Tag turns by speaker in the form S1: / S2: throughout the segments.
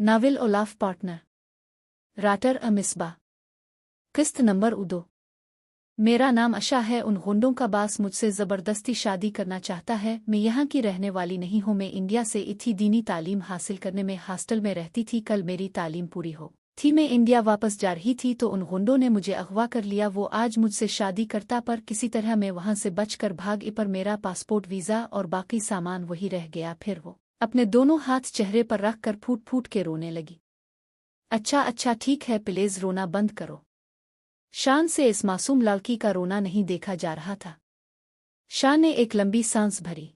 S1: नाविल Olaf partner राटर अ मिसबा किस्त number उदो। मेरा नाम अशा है। उन गुंडों का बास मुझसे ज़बरदस्ती शादी करना चाहता है। मैं यहाँ की रहने वाली नहीं हूँ। मैं इंडिया से इतनी दीनी तालीम हासिल करने में हॉस्टल में रहती थी। कल मेरी तालीम पूरी हो थी, मैं इंडिया वापस जा रही थी तो उन गुंडों ने मुझे अगवा कर लिया। वो आज मुझसे शादी करता पर किसी तरह मैं वहाँ से बचकर भाग पर मेरा पासपोर्ट वीज़ा और बाकी सामान वही रह गया। फिर वो अपने दोनों हाथ चेहरे पर रख कर फूट फूट के रोने लगी। अच्छा अच्छा ठीक है, प्लीज रोना बंद करो। शान से इस मासूम लड़की का रोना नहीं देखा जा रहा था। शान ने एक लंबी सांस भरी।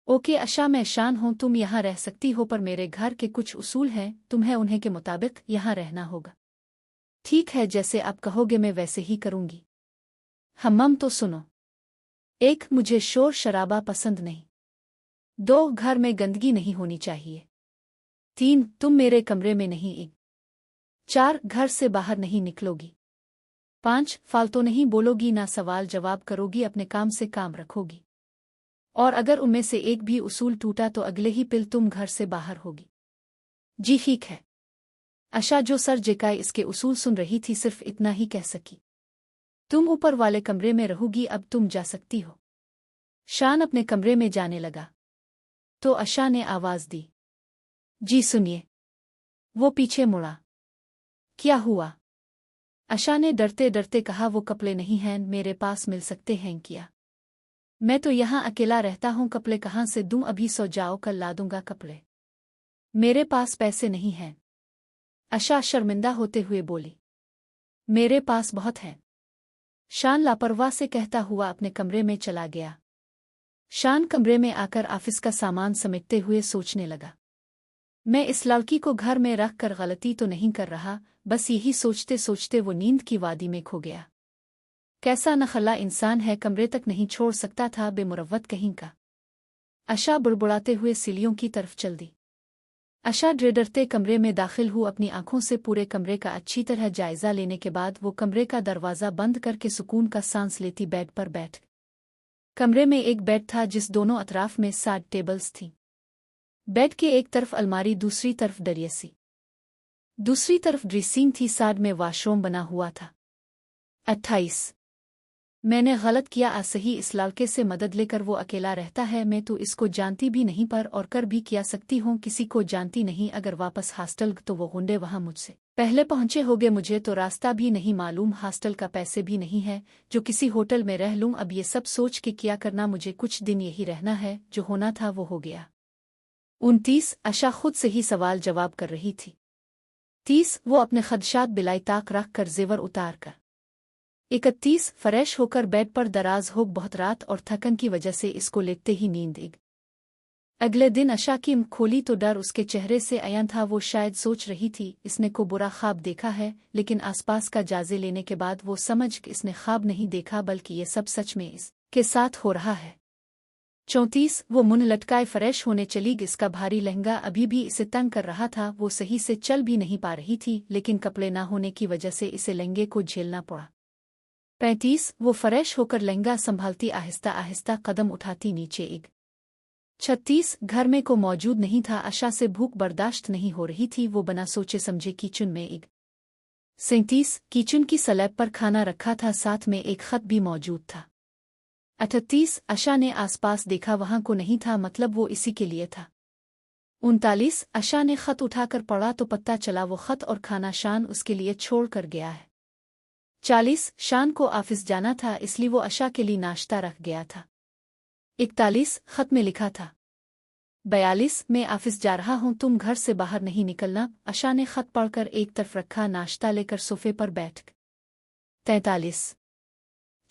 S1: ओके अशा, मैं शान हूँ। तुम यहाँ रह सकती हो, पर मेरे घर के कुछ उसूल हैं, तुम्हें उन्हें के मुताबिक यहाँ रहना होगा। ठीक है, जैसे आप कहोगे मैं वैसे ही करूँगी। हम्मम तो सुनो। 1. मुझे शोर शराबा पसंद नहीं। 2. घर में गंदगी नहीं होनी चाहिए। 3. तुम मेरे कमरे में नहीं। 4. घर से बाहर नहीं निकलोगी। 5. फालतू नहीं बोलोगी, ना सवाल जवाब करोगी, अपने काम से काम रखोगी। और अगर उनमें से एक भी उसूल टूटा तो अगले ही पिल तुम घर से बाहर होगी। जी ठीक है। अशा जो सर झुकाए इसके उसूल सुन रही थी सिर्फ इतना ही कह सकी। तुम ऊपर वाले कमरे में रहोगी, अब तुम जा सकती हो। शान अपने कमरे में जाने लगा तो अशा ने आवाज दी, जी सुनिए। वो पीछे मुड़ा। क्या हुआ? अशा ने डरते डरते कहा, वो कपड़े नहीं हैं, मेरे पास मिल सकते हैं क्या? मैं तो यहाँ अकेला रहता हूँ, कपड़े कहाँ से दूँ? अभी सो जाओ, कल ला दूंगा कपड़े। मेरे पास पैसे नहीं हैं। अशा शर्मिंदा होते हुए बोली, मेरे पास बहुत हैं। शान लापरवाह से कहता हुआ अपने कमरे में चला गया। शान कमरे में आकर ऑफिस का सामान समेटते हुए सोचने लगा, मैं इस लड़की को घर में रख कर गलती तो नहीं कर रहा। बस यही सोचते सोचते वो नींद की वादी में खो गया। कैसा नखला इंसान है, कमरे तक नहीं छोड़ सकता था, बेमुरव्वत कहीं का। अशा बुड़बुड़ाते हुए सीढ़ियों की तरफ चल दी। अशा डरते कमरे में दाखिल हुई। अपनी आंखों से पूरे कमरे का अच्छी तरह जायजा लेने के बाद वो कमरे का दरवाज़ा बंद करके सुकून का सांस लेती बेड पर बैठ। कमरे में एक बेड था जिस दोनों अतराफ में 7 टेबल्स थीं। बेड के एक तरफ अलमारी, दूसरी तरफ दरियासी, दूसरी तरफ ड्रेसिंग थी, साइड में वॉशरूम बना हुआ था। 28 मैंने गलत किया। असही इस लड़के से मदद लेकर वो अकेला रहता है। मैं तो इसको जानती भी नहीं, पर और कर भी क्या सकती हूँ, किसी को जानती नहीं। अगर वापस हॉस्टल तो वो गुंडे वहाँ मुझसे पहले पहुँचे होंगे। मुझे तो रास्ता भी नहीं मालूम, हॉस्टल का पैसे भी नहीं है जो किसी होटल में रह लूँ। अब ये सब सोच के क्या करना, मुझे कुछ दिन यही रहना है। जो होना था वो हो गया। 29 अशा खुद से ही सवाल जवाब कर रही थी। 30 वो अपने खदशात बिलाई ताक रख कर जेवर उतार कर। 31 फ्रेश होकर बेड पर दराज हो, बहुत रात और थकन की वजह से इसको लेटते ही नींद इग। अगले दिन अशा की आँख खोली तो डर उसके चेहरे से आया था। वो शायद सोच रही थी इसने को बुरा ख्वाब देखा है, लेकिन आसपास का जायजे लेने के बाद वो समझ कि इसने ख्वाब नहीं देखा, बल्कि ये सब सच में इसके साथ हो रहा है। 34 वो मुंह लटकाए फ्रेश होने चली। इसका भारी लहंगा अभी भी इसे तंग कर रहा था। वो सही से चल भी नहीं पा रही थी, लेकिन कपड़े ना होने की वजह से इसे लहंगे को झेलना पड़ा। 35 वो फ्रेश होकर लहंगा संभालती आहिस्ता आहिस्ता कदम उठाती नीचे इग। 36 घर में को मौजूद नहीं था। अशा से भूख बर्दाश्त नहीं हो रही थी। वो बना सोचे समझे किचन में इग। 37 किचन की स्लैब पर खाना रखा था, साथ में एक खत भी मौजूद था। 38 अशा ने आसपास देखा, वहां को नहीं था, मतलब वो इसी के लिए था। 39 अशा ने खत उठाकर पढ़ा तो पता चला वो खत और खाना शान उसके लिए छोड़ कर गया है। 40 शान को ऑफिस जाना था, इसलिए वो अशा के लिए नाश्ता रख गया था। 41 खत में लिखा था, 42 मैं ऑफिस जा रहा हूं, तुम घर से बाहर नहीं निकलना। अशा ने खत पढ़कर एक तरफ रखा, नाश्ता लेकर सोफे पर बैठ। 43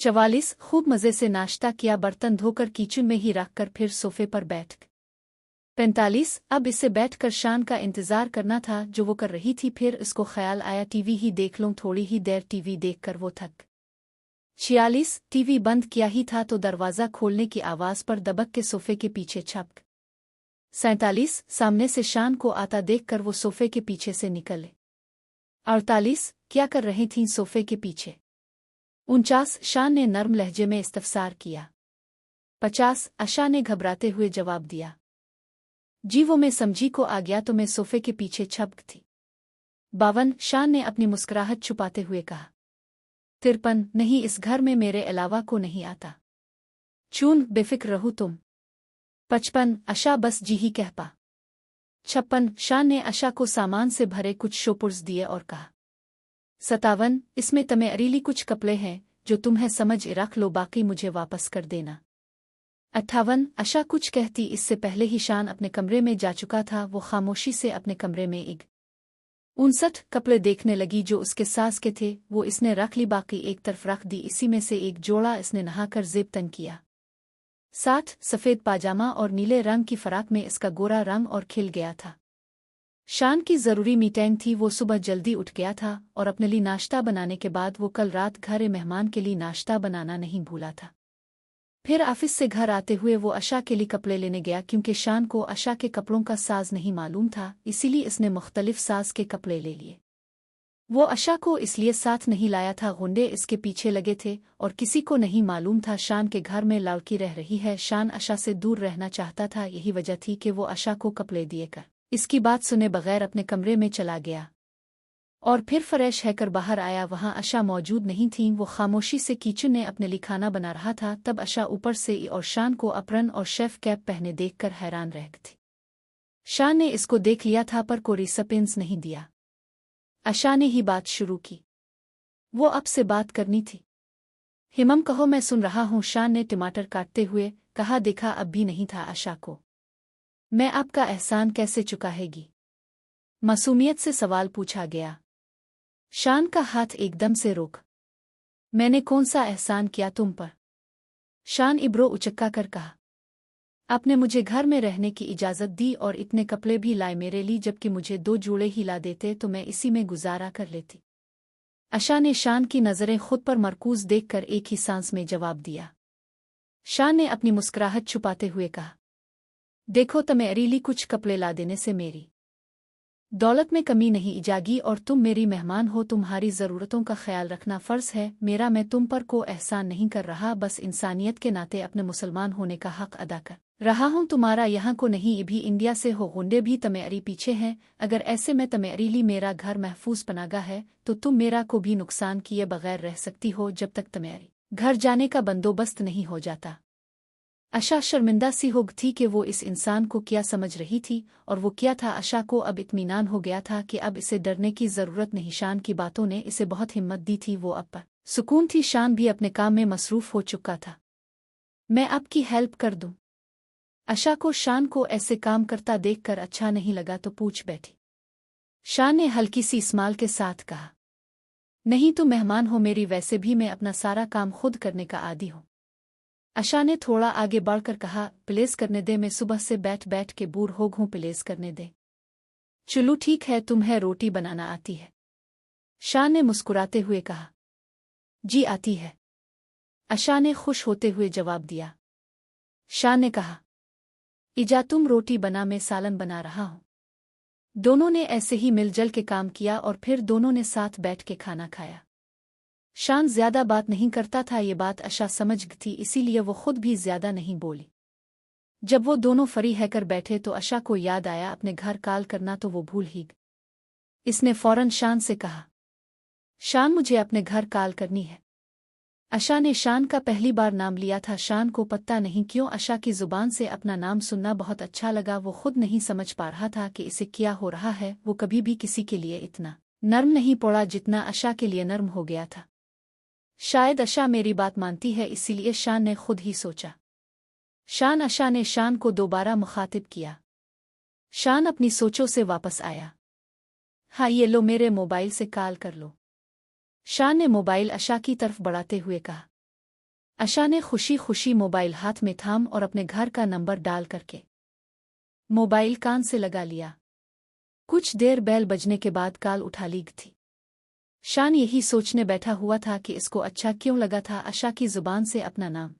S1: 44 खूब मज़े से नाश्ता किया, बर्तन धोकर किचन में ही रखकर फिर सोफे पर बैठ। 45 अब इसे बैठकर शान का इंतज़ार करना था जो वो कर रही थी। फिर इसको ख्याल आया टीवी ही देख लूं, थोड़ी ही देर टीवी देखकर वो थक। 46 टीवी बंद किया ही था तो दरवाज़ा खोलने की आवाज़ पर दबक के सोफे के पीछे छपक। 47 सामने से शान को आता देखकर वो सोफे के पीछे से निकले। 48 क्या कर रही थीं सोफे के पीछे? 49 शान ने नर्म लहजे में इस्तफसार किया। 50 अशा ने घबराते हुए जवाब दिया। जी वो मैं समझी को आ गया तो मैं सोफे के पीछे छपक थी। 52 शान ने अपनी मुस्कुराहट छुपाते हुए कहा। 53 नहीं इस घर में मेरे अलावा को नहीं आता। चून बेफिक्र रहो तुम। 55 आशा बस जी ही कह पा। 56 शान ने आशा को सामान से भरे कुछ शोपुर्स दिए और कहा। 57 इसमें तमें अरीली कुछ कपड़े हैं जो तुम्हें समझ रख लो बाकी मुझे वापस कर देना। 58 आशा कुछ कहती इससे पहले ही शान अपने कमरे में जा चुका था। वो खामोशी से अपने कमरे में 59 कपड़े देखने लगी जो उसके सास के थे। वो इसने रख ली बाकी एक तरफ रख दी। इसी में से एक जोड़ा इसने नहाकर जेब तन किया। 60 सफ़ेद पाजामा और नीले रंग की फराक में इसका गोरा रंग और खिल गया था। शान की ज़रूरी मीटिंग थी। वो सुबह जल्दी उठ गया था और अपने लिए नाश्ता बनाने के बाद वो कल रात घर मेहमान के लिए नाश्ता बनाना नहीं भूला था। फिर ऑफिस से घर आते हुए वो आशा के लिए कपड़े लेने गया क्योंकि शान को आशा के कपड़ों का साज नहीं मालूम था, इसीलिए इसने मुख्तलिफ साज के कपड़े ले लिए। वो आशा को इसलिए साथ नहीं लाया था, गुंडे इसके पीछे लगे थे और किसी को नहीं मालूम था शान के घर में लड़की रह रही है। शान आशा से दूर रहना चाहता था, यही वजह थी कि वो आशा को कपड़े दिए कर इसकी बात सुने बगैर अपने कमरे में चला गया और फिर फ्रेश हैकर बाहर आया। वहां आशा मौजूद नहीं थी। वो खामोशी से किचन में अपने लिए खाना बना रहा था। तब आशा ऊपर से और शान को अप्रन और शेफ कैप पहने देखकर हैरान रह थी। शान ने इसको देख लिया था पर कोई रिस्पॉन्स नहीं दिया। आशा ने ही बात शुरू की। वो अब से बात करनी थी। हिमम कहो मैं सुन रहा हूँ, शान ने टमाटर काटते हुए कहा। देखा अब भी नहीं था आशा को। मैं आपका एहसान कैसे चुकाएगी? मासूमियत से सवाल पूछा गया। शान का हाथ एकदम से रोक। मैंने कौन सा एहसान किया तुम पर? शान इब्रो उचक्का कर कहा। आपने मुझे घर में रहने की इजाज़त दी और इतने कपड़े भी लाए मेरे लिए, जबकि मुझे 2 जोड़े ही ला देते तो मैं इसी में गुजारा कर लेती। आशा ने शान की नज़रें खुद पर मरकूज देखकर एक ही सांस में जवाब दिया। शान ने अपनी मुस्कुराहट छुपाते हुए कहा। देखो तमें अरीली कुछ कपड़े ला देने से मेरी दौलत में कमी नहीं जागी और तुम मेरी मेहमान हो। तुम्हारी ज़रूरतों का ख्याल रखना फ़र्ज़ है मेरा। मैं तुम पर को एहसान नहीं कर रहा, बस इंसानियत के नाते अपने मुसलमान होने का हक़ अदा कर रहा हूँ। तुम्हारा यहाँ को नहीं, ये भी इंडिया से हो, गुंडे भी तमेरी पीछे हैं। अगर ऐसे में तमेरीली मेरा घर महफूज पनागा है तो तुम मेरा को भी नुकसान किए बगैर रह सकती हो जब तक तमेरी घर जाने का बंदोबस्त नहीं हो जाता। आशा शर्मिंदा सी हो गई थी कि वो इस इंसान को क्या समझ रही थी और वो क्या था। आशा को अब इत्मीनान हो गया था कि अब इसे डरने की ज़रूरत नहीं। शान की बातों ने इसे बहुत हिम्मत दी थी। वो अब पर सुकून थी। शान भी अपने काम में मसरूफ़ हो चुका था। मैं आपकी हेल्प कर दूं? आशा को शान को ऐसे काम करता देखकर अच्छा नहीं लगा तो पूछ बैठी। शान ने हल्की सी स्माइल के साथ कहा। नहीं तुम मेहमान हो मेरी, वैसे भी मैं अपना सारा काम खुद करने का आदी हूँ। आशा ने थोड़ा आगे बढ़कर कहा। प्लेस करने दे, मैं सुबह से बैठ बैठ के बूढ़ हो गूं, प्लेस करने दे। चलो ठीक है, तुम्हें रोटी बनाना आती है? शान ने मुस्कुराते हुए कहा। जी आती है, आशा ने खुश होते हुए जवाब दिया। शान ने कहा। इजा तुम रोटी बना, मैं सालन बना रहा हूँ। दोनों ने ऐसे ही मिलजुल के काम किया और फिर दोनों ने साथ बैठ के खाना खाया। शान ज्यादा बात नहीं करता था, ये बात आशा समझ गई थी, इसीलिए वो खुद भी ज्यादा नहीं बोली। जब वो दोनों फ्री हैकर बैठे तो आशा को याद आया अपने घर कॉल करना, तो वो भूल ही गई। इसने फौरन शान से कहा। शान मुझे अपने घर कॉल करनी है। आशा ने शान का पहली बार नाम लिया था। शान को पता नहीं क्यों आशा की जुबान से अपना नाम सुनना बहुत अच्छा लगा। वो खुद नहीं समझ पा रहा था कि इसे क्या हो रहा है। वो कभी भी किसी के लिए इतना नर्म नहीं पड़ा जितना आशा के लिए नर्म हो गया था। शायद आशा मेरी बात मानती है, इसीलिए शान ने खुद ही सोचा। शान आशा ने शान को दोबारा मुखातिब किया। शान अपनी सोचों से वापस आया। हाँ ये लो, मेरे मोबाइल से कॉल कर लो। शान ने मोबाइल आशा की तरफ बढ़ाते हुए कहा। आशा ने खुशी खुशी मोबाइल हाथ में थाम और अपने घर का नंबर डाल करके मोबाइल कान से लगा लिया। कुछ देर बेल बजने के बाद कॉल उठा ली थी। शान यही सोचने बैठा हुआ था कि इसको अच्छा क्यों लगा था आशा की जुबान से अपना नाम।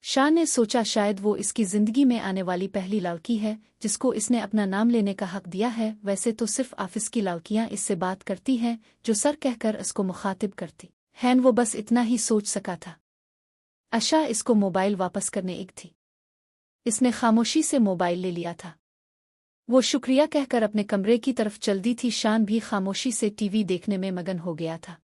S1: शान ने सोचा शायद वो इसकी जिंदगी में आने वाली पहली लड़की है जिसको इसने अपना नाम लेने का हक दिया है। वैसे तो सिर्फ ऑफिस की लड़कियां इससे बात करती हैं जो सर कहकर इसको मुखातिब करती हैं, वो बस इतना ही सोच सका था। आशा इसको मोबाइल वापस करने एक थी। इसने खामोशी से मोबाइल ले लिया था। वो शुक्रिया कहकर अपने कमरे की तरफ चल दी थी। शान भी खामोशी से टीवी देखने में मगन हो गया था।